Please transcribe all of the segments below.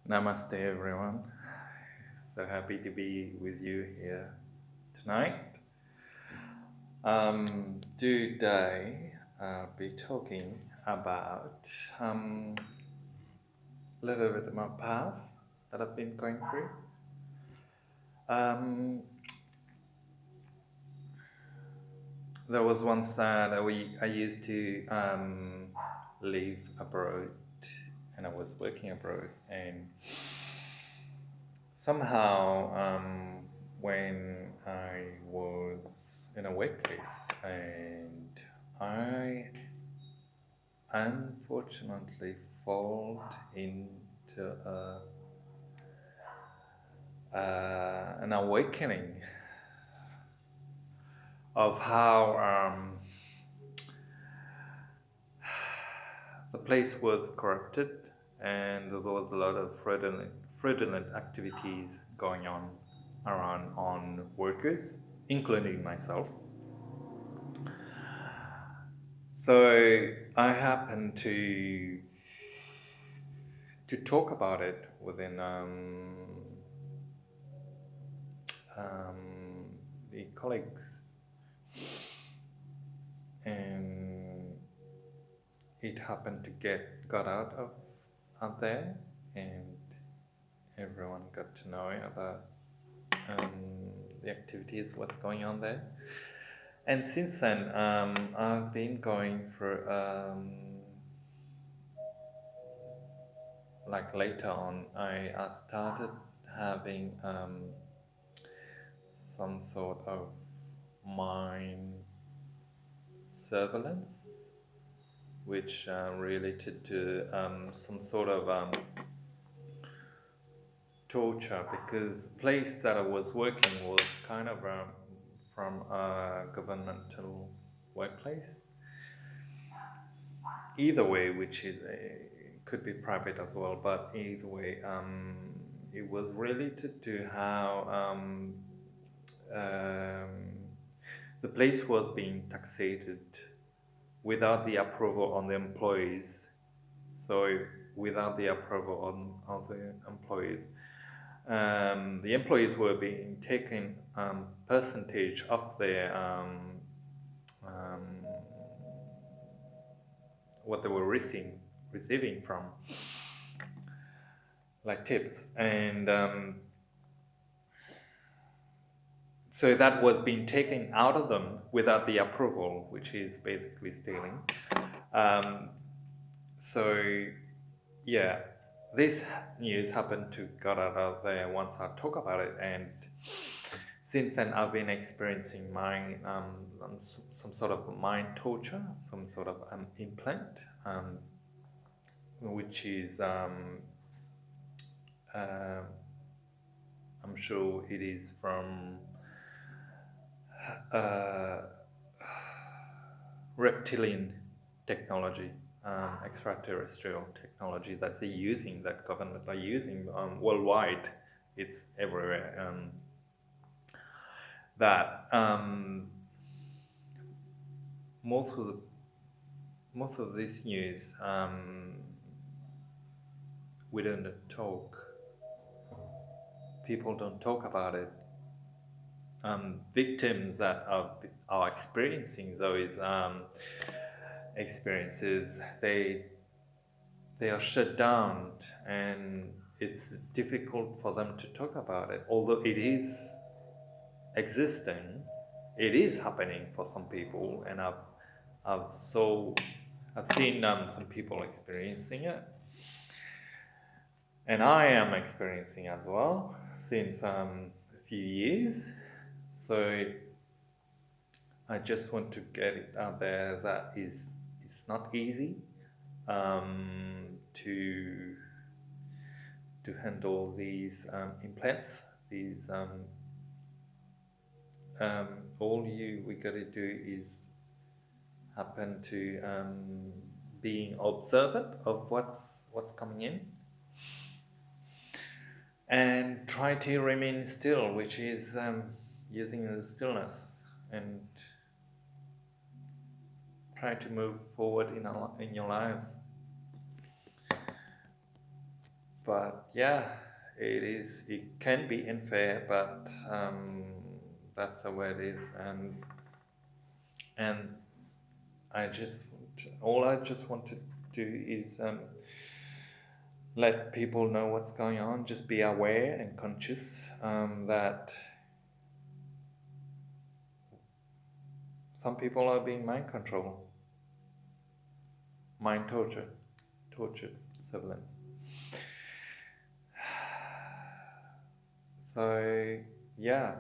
Namaste, everyone. So happy to be with you here tonight. Today, I'll be talking about a little bit of my path that I've been going through. Um, there was once that I used to live abroad, and I was working abroad, and somehow when I was in a workplace and I unfortunately fall into an awakening of how the place was corrupted and there was a lot of fraudulent activities going on around on workers, including myself. So I happened to talk about it within the colleagues, and it happened to got out there, and everyone got to know about the activities, what's going on there. And since then, I've been going through like later on, I started having some sort of mind surveillance, which related to some sort of torture, because the place that I was working was kind of from a governmental workplace. Either way, which is could be private as well, but either way, it was related to how the place was being taxated without the approval on the employees. So without the approval on the employees, the employees were being taken percentage of their um, what they were receiving from like tips, and so that was being taken out of them without the approval, which is basically stealing. Um, so yeah, this news happened to got out there once I talk about it, and since then I've been experiencing mind some sort of mind torture, some sort of implant, which is uh, I'm sure it is from uh, reptilian technology, extraterrestrial technology that they're using, that government are using worldwide. It's everywhere. That most of the most of this news we don't talk. People don't talk about it. Victims that are experiencing those experiences, they are shut down, and it's difficult for them to talk about it. Although it is existing, it is happening for some people, and I've so I've seen some people experiencing it, and I am experiencing as well since a few years. So I just want to get it out there that it's not easy to handle these implants. These all we gotta do is happen to being observant of what's coming in, and try to remain still, which is using the stillness, and try to move forward in your lives. but yeah, it can be unfair, but that's the way it is. And I just all I just want to do is let people know what's going on. Just be aware and conscious that some people are being mind controlled, mind tortured surveillance. So yeah.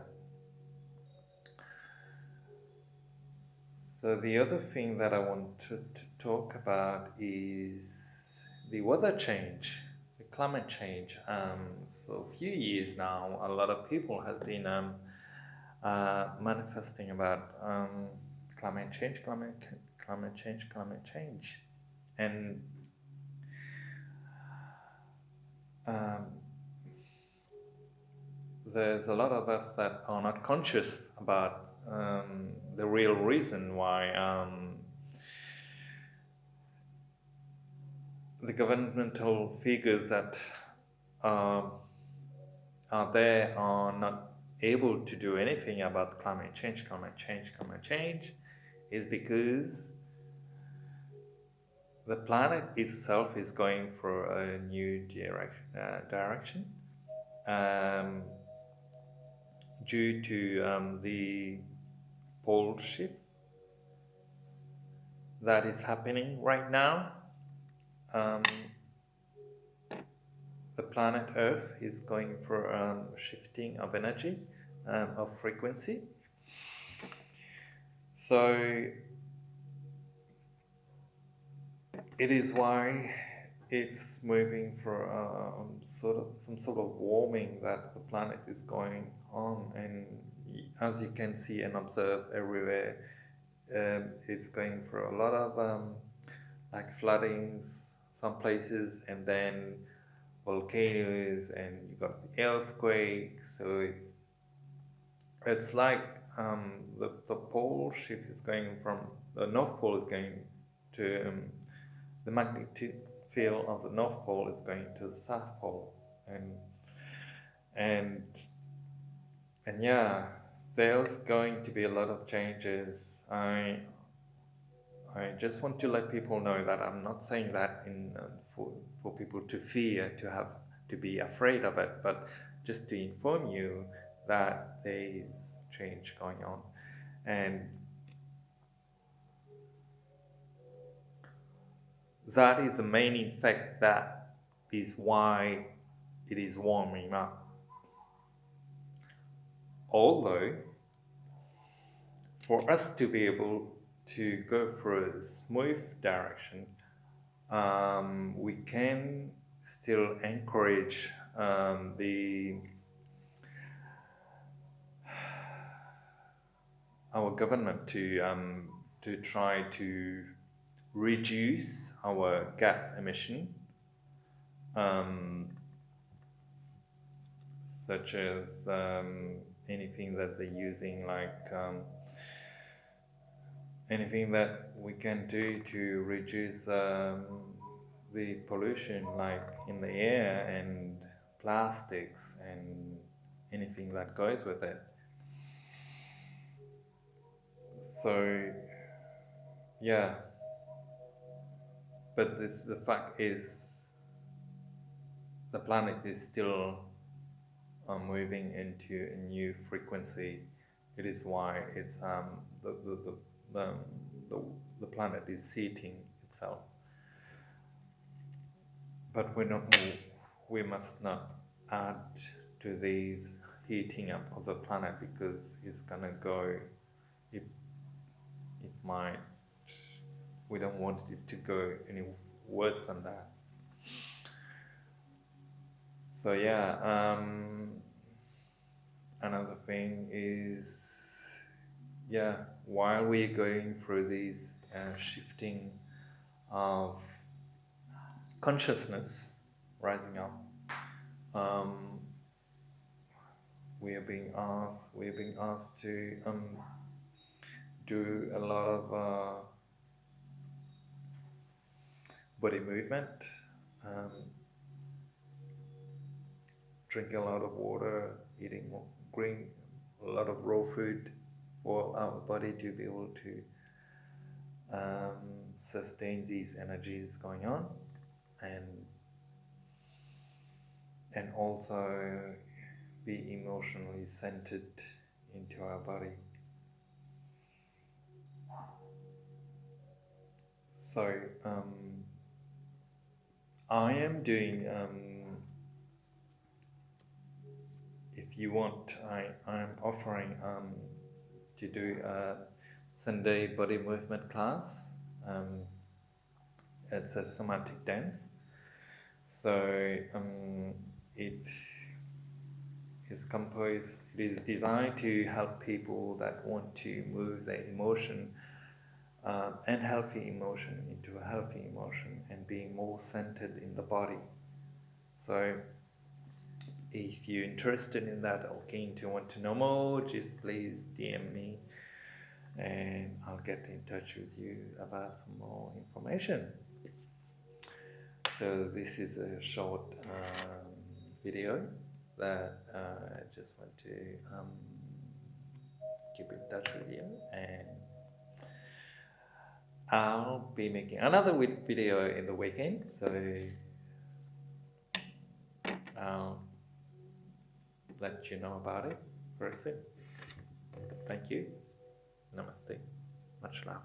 So the other thing that I want to talk about is the weather change, the climate change. For a few years now, a lot of people has been manifesting about climate change, climate change, and um, there's a lot of us that are not conscious about the real reason why the governmental figures that um, are there are not able to do anything about climate change, is because the planet itself is going for a new direction um, due to the pole shift that is happening right now. Um, the planet Earth is going for shifting of energy, of frequency. So it is why it's moving for some sort of warming that the planet is going on, and as you can see and observe everywhere, it's going for a lot of like floodings some places, and then volcanoes, and you got the earthquakes. So it's like the pole shift is going from the North Pole is going to the magnetic field of the North Pole is going to the South Pole, and and yeah, there's going to be a lot of changes. I just want to let people know that I'm not saying that for people to fear, to be afraid of it, but just to inform you that there is change going on, and that is the main effect. That is why it is warming up. Although, for us to be able to go for a smooth direction, we can still encourage our government to try to reduce our gas emission, such as anything that they're using, like anything that we can do to reduce the pollution, like in the air, and plastics and anything that goes with it. So yeah, but the fact is the planet is still moving into a new frequency. It is why it's the, the, the planet is heating itself. But we must not add to these heating up of the planet, because it's gonna go, it, it might, we don't want it to go any worse than that. So yeah, another thing is, yeah, while we're going through these shifting of consciousness rising up, we're being asked to do a lot of body movement, drinking a lot of water, eating a lot of raw food for our body to be able to sustain these energies going on, and also be emotionally centered into our body. So I am doing, if you want, I'm offering to do a Sunday body movement class. It's a somatic dance. So it is designed to help people that want to move their emotion and healthy emotion into a healthy emotion and being more centered in the body. So if you're interested in that or keen to want to know more, just please DM me and I'll get in touch with you about some more information. So this is a short video that I just want to keep in touch with you, and I'll be making another video in the weekend, so I'll let you know about it very soon. Thank you. Namaste. Much love.